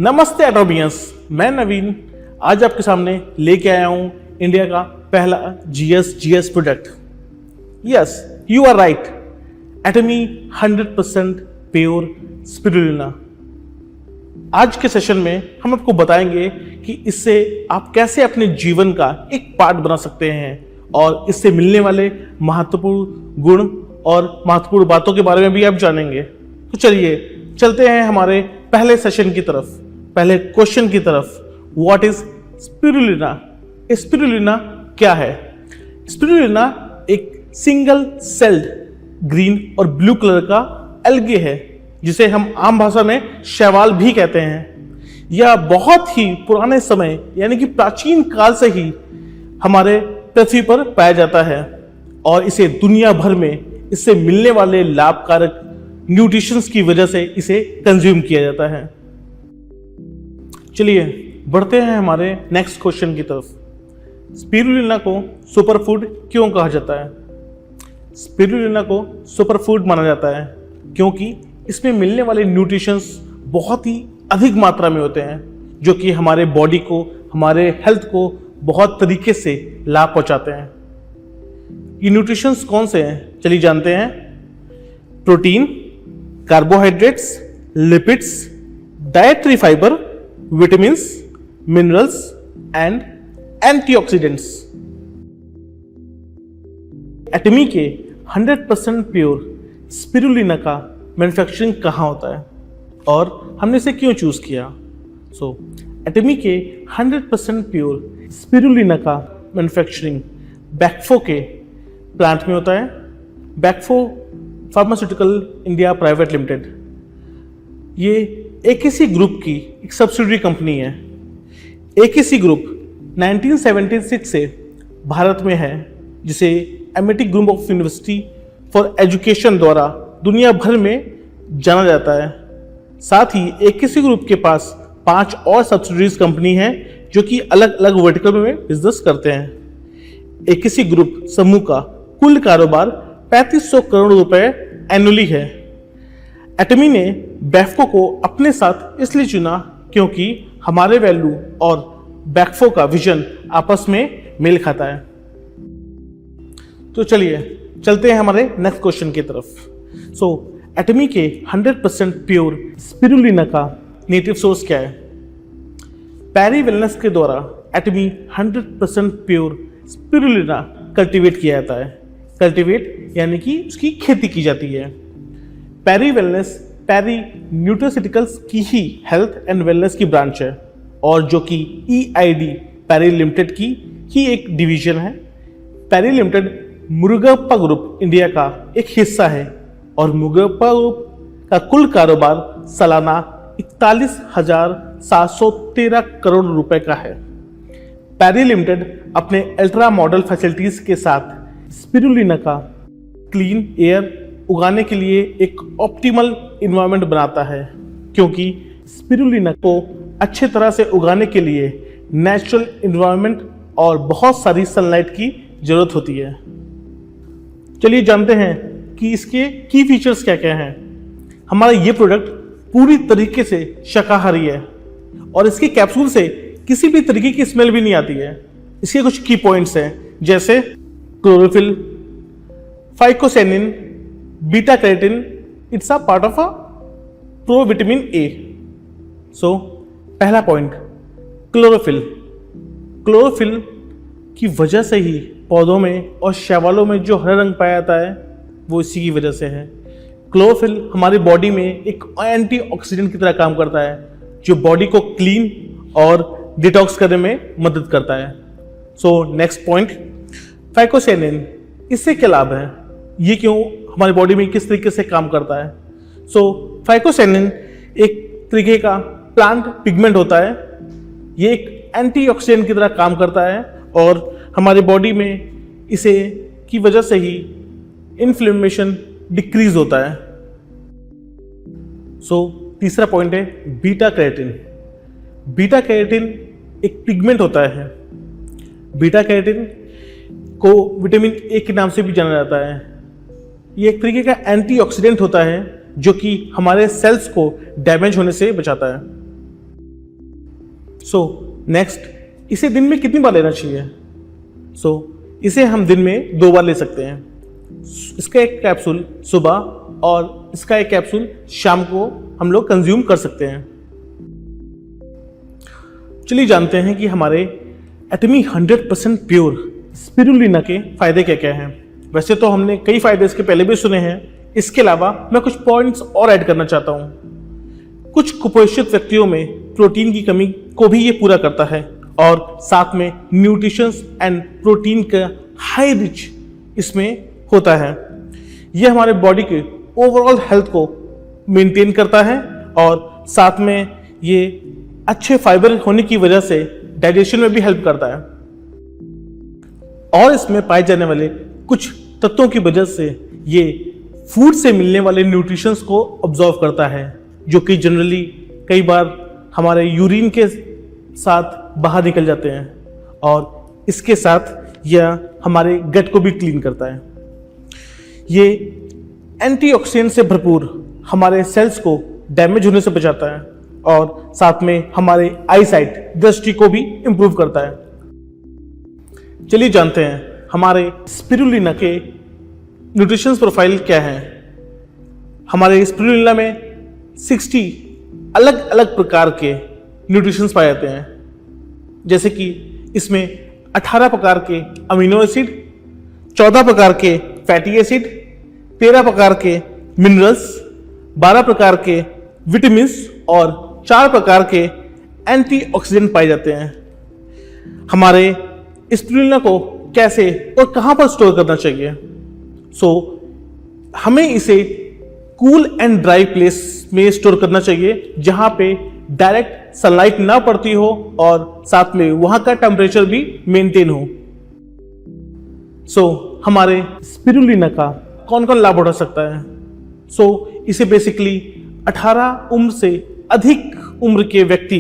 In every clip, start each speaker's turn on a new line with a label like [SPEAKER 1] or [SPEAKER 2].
[SPEAKER 1] नमस्ते एटोमियंस, मैं नवीन आज आपके सामने लेके आया हूं इंडिया का पहला GS product. Yes, you are right, Atomy 100% pure spirulina. आज के सेशन में हम आपको बताएंगे कि इससे आप कैसे अपने जीवन का एक पार्ट बना सकते हैं और इससे मिलने वाले महत्वपूर्ण गुण और महत्वपूर्ण बातों के बारे में भी आप जानेंगे। तो चलिए चलते हैं हमारे पहले सेशन की तरफ, पहले क्वेश्चन की तरफ। What is spirulina? स्पिरुलिना क्या है? स्पिरुलिना एक सिंगल सेल्ड ग्रीन और ब्लू कलर का एल्गे है जिसे हम आम भाषा में शैवाल भी कहते हैं। यह बहुत ही पुराने समय यानी कि प्राचीन काल से ही हमारे पृथ्वी पर पाया जाता है और इसे दुनिया भर में इससे मिलने वाले लाभकारक न्यूट्रिशंस की वजह से इसे कंज्यूम किया जाता है। चलिए बढ़ते हैं हमारे नेक्स्ट क्वेश्चन की तरफ। स्पिरुलिना को सुपरफूड क्यों कहा जाता है? स्पिरुलिना को सुपरफूड माना जाता है क्योंकि इसमें मिलने वाले न्यूट्रिशंस बहुत ही अधिक मात्रा में होते हैं जो कि हमारे बॉडी को, हमारे हेल्थ को बहुत तरीके से लाभ पहुंचाते हैं। ये न्यूट्रिशंस कौन से हैं? चलिए जानते हैं। Protein, carbohydrates, lipids, dietary fibre, vitamins, minerals and antioxidants. Atomy के 100% प्योर स्पिरुलिना का मैन्युफैक्चरिंग कहाँ होता है और हमने इसे क्यों चूज किया? एटमी के 100% प्योर स्पिरुलिना का मैन्युफैक्चरिंग बैकफो के प्लांट में होता है। बैकफो फार्मास्यूटिकल इंडिया प्राइवेट लिमिटेड, ये एकेसी ग्रुप की एक सब्सिडियरी कंपनी है। एकेसी ग्रुप 1976 से भारत में है जिसे Amity group of university for education द्वारा दुनिया भर में जाना जाता है। साथ ही एकेसी ग्रुप के पास 5 और सब्सिडियरीज कंपनी हैं जो कि अलग अलग वर्टिकल में बिजनेस करते हैं। एकेसी ग्रुप समूह का कुल कारोबार 3500 करोड़ रुपए एनुअली है। एटमी ने बैकफो को अपने साथ इसलिए चुना क्योंकि हमारे वैल्यू और बैकफो का विजन आपस में मेल खाता है। तो चलिए चलते हैं हमारे नेक्स्ट क्वेश्चन की तरफ। एटमी के 100% प्योर स्पिरुलिना का नेटिव सोर्स क्या है? पैरी वेलनेस के द्वारा एटमी 100% प्योर स्पिरुलिना कल्टीवेट किया जाता है। कल्टीवेट यानी कि उसकी खेती की जाती है। पैरी वेलनेस पैरी न्यूट्रास्यूटिकल्स की ही हेल्थ एंड वेलनेस की ब्रांच है और जो कि EID पैरी लिमिटेड की ही एक डिवीजन है। पैरी लिमिटेड मुरुगप्पा ग्रुप इंडिया का एक हिस्सा है और मुरुगप्पा ग्रुप का कुल कारोबार सालाना 41,713 करोड़ रुपए का है। पैरी लिमिटेड अपने अल्ट्रा मॉडल फैसिलिटीज के साथ स्पिरुलिना का क्लीन एयर उगाने के लिए एक ऑप्टिमल इन्वायरमेंट बनाता है क्योंकि स्पिरुलिना को अच्छे तरह से उगाने के लिए नेचुरल इन्वायरमेंट और बहुत सारी सनलाइट की जरूरत होती है। चलिए जानते हैं कि इसके की फीचर्स क्या क्या हैं। हमारा ये प्रोडक्ट पूरी तरीके से शाकाहारी है और इसके कैप्सूल से किसी भी तरीके की स्मेल भी नहीं आती है। इसके कुछ की पॉइंट्स हैं जैसे chlorophyll, phycocyanin, beta carotene, it's a part of a provitamin A. पहला पॉइंट, क्लोरोफिल। क्लोरोफिल की वजह से ही पौधों में और शैवालों में जो हरा रंग पाया जाता है वो इसी की वजह से है। क्लोरोफिल हमारी बॉडी में एक एंटीऑक्सीडेंट की तरह काम करता है जो बॉडी को क्लीन और डिटॉक्स करने में मदद करता है। Next point, phycocyanin. इससे क्या लाभ है? ये क्यों हमारी बॉडी में किस तरीके से काम करता है? फाइकोसेनिन एक तरीके का प्लांट पिगमेंट होता है। ये एक एंटीऑक्सीडेंट की तरह काम करता है और हमारी बॉडी में इसे की वजह से ही इन्फ्लेमेशन डिक्रीज होता है। तीसरा पॉइंट है बीटा कैरोटीन। बीटा कैरोटीन एक पिगमेंट होता है। बीटा कैरोटीन को विटामिन ए के नाम से भी जाना जाता है। ये एक तरीके का एंटीऑक्सीडेंट होता है जो कि हमारे सेल्स को डैमेज होने से बचाता है। नेक्स्ट, इसे दिन में कितनी बार लेना चाहिए? इसे हम दिन में 2 बार ले सकते हैं। इसका एक कैप्सूल सुबह और इसका एक कैप्सूल शाम को हम लोग कंज्यूम कर सकते हैं। चलिए जानते हैं कि हमारे एटमी 100% प्योर स्पिरुलिना के फायदे क्या क्या हैं। वैसे तो हमने कई फायदे इसके पहले भी सुने हैं, इसके अलावा मैं कुछ पॉइंट्स और ऐड करना चाहता हूं। कुछ कुपोषित व्यक्तियों में प्रोटीन की कमी को भी ये पूरा करता है और साथ में न्यूट्रिशंस एंड प्रोटीन का हाई रिच इसमें होता है। यह हमारे बॉडी के ओवरऑल हेल्थ को मेंटेन करता है और साथ में ये अच्छे फाइबर होने की वजह से डाइजेशन में भी हेल्प करता है और इसमें पाए जाने वाले कुछ तत्वों की वजह से ये फूड से मिलने वाले न्यूट्रिशंस को ऑब्जॉर्व करता है, जो कि जनरली कई बार हमारे यूरिन के साथ बाहर निकल जाते हैं और इसके साथ यह हमारे गट को भी क्लीन करता है। ये एंटीऑक्सीडेंट से भरपूर हमारे सेल्स को डैमेज होने से बचाता है और साथ में हमारे आईसाइट दृष्टि को भी इंप्रूव करता है। चलिए जानते हैं हमारे स्पिरुलिना के न्यूट्रिशन प्रोफाइल क्या है। हमारे स्पिरुलिना में 60 अलग अलग प्रकार के न्यूट्रिशन पाए जाते हैं, जैसे कि इसमें 18 प्रकार के अमीनो एसिड, 14 प्रकार के फैटी एसिड, 13 प्रकार के मिनरल्स, 12 प्रकार के विटामिन और 4 प्रकार के एंटीऑक्सीडेंट पाए जाते हैं। हमारे स्पिरुलिना को कैसे और कहां पर स्टोर करना चाहिए? हमें इसे कूल एंड ड्राई प्लेस में स्टोर करना चाहिए जहां पे डायरेक्ट सनलाइट ना पड़ती हो और साथ में वहां का टेम्परेचर भी मेंटेन हो। हमारे स्पिरुलिना का कौन कौन लाभ उठा सकता है? इसे बेसिकली 18 उम्र से अधिक उम्र के व्यक्ति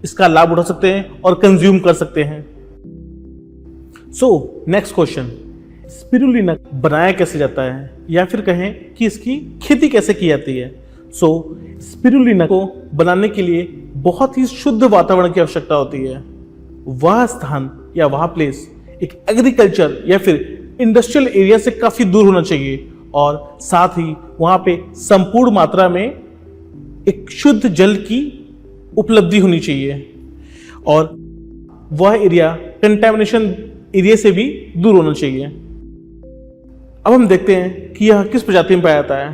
[SPEAKER 1] इसका लाभ उठा सकते हैं और कंज्यूम कर सकते हैं। नेक्स्ट क्वेश्चन, स्पिरुलिना बनाया कैसे जाता है या फिर कहें कि इसकी खेती कैसे की जाती है? स्पिरुलिना को बनाने के लिए बहुत ही शुद्ध वातावरण की आवश्यकता होती है। वह स्थान या वह प्लेस एक एग्रीकल्चर या फिर इंडस्ट्रियल एरिया से काफी दूर होना चाहिए और साथ ही वहां पे संपूर्ण मात्रा में एक शुद्ध जल की उपलब्धि होनी चाहिए और वह एरिया कंटेमिनेशन एरिया से भी दूर होना चाहिए। अब हम देखते हैं कि यह किस प्रजाति में पाया जाता है।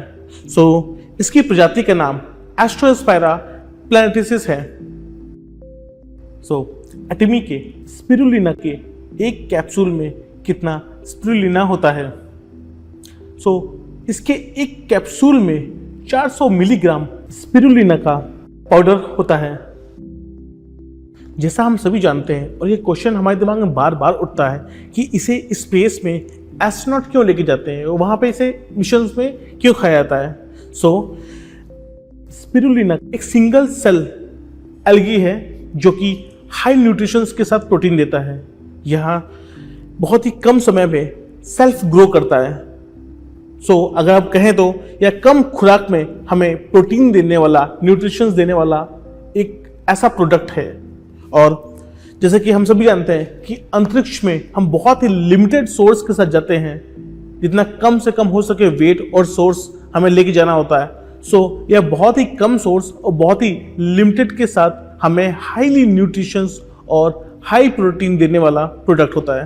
[SPEAKER 1] इसकी प्रजाति का नाम एस्ट्रोस्पाइरा प्लैनेटेसिस है। एटमी के स्पिरुलिना के एक कैप्सूल में कितना स्पिरुलिना होता है? इसके एक कैप्सूल में 400 मिलीग्राम स्पिरुलिना का पाउडर होता है। जैसा हम सभी जानते हैं और ये क्वेश्चन हमारे दिमाग में बार बार उठता है कि इसे स्पेस में एस्ट्रोनॉट क्यों लेके जाते हैं और वहां पे इसे मिशंस में क्यों खाया जाता है? स्पिरुलिना एक सिंगल सेल एल्गी है जो कि हाई न्यूट्रिशंस के साथ प्रोटीन देता है। यह बहुत ही कम समय में सेल्फ ग्रो करता है। अगर आप कहें तो यह कम खुराक में हमें प्रोटीन देने वाला, न्यूट्रिशंस देने वाला एक ऐसा प्रोडक्ट है। और जैसे कि हम सभी जानते हैं कि अंतरिक्ष में हम बहुत ही लिमिटेड सोर्स के साथ जाते हैं, जितना कम से कम हो सके वेट और सोर्स हमें लेके जाना होता है। यह बहुत ही कम सोर्स और बहुत ही लिमिटेड के साथ हमें हाईली न्यूट्रिशंस और हाई प्रोटीन देने वाला प्रोडक्ट होता है।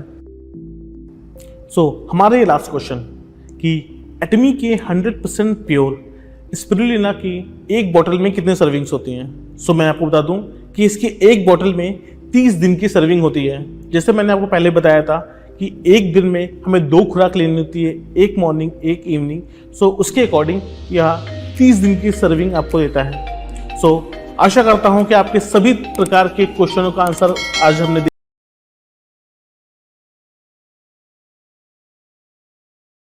[SPEAKER 1] हमारा ये लास्ट क्वेश्चन कि एटमी के 100% प्योर स्पिरुलिना की एक बोतल में कितने सर्विंग्स होती हैं? मैं आपको बता दूं कि इसकी एक बोतल में 30 दिन की सर्विंग होती है। जैसे मैंने आपको पहले बताया था कि एक दिन में हमें 2 खुराक लेनी होती है, एक मॉर्निंग एक इवनिंग। उसके अकॉर्डिंग यह 30 दिन की सर्विंग आपको देता है। आशा करता हूं कि आपके सभी प्रकार के क्वेश्चनों का आंसर आज हमने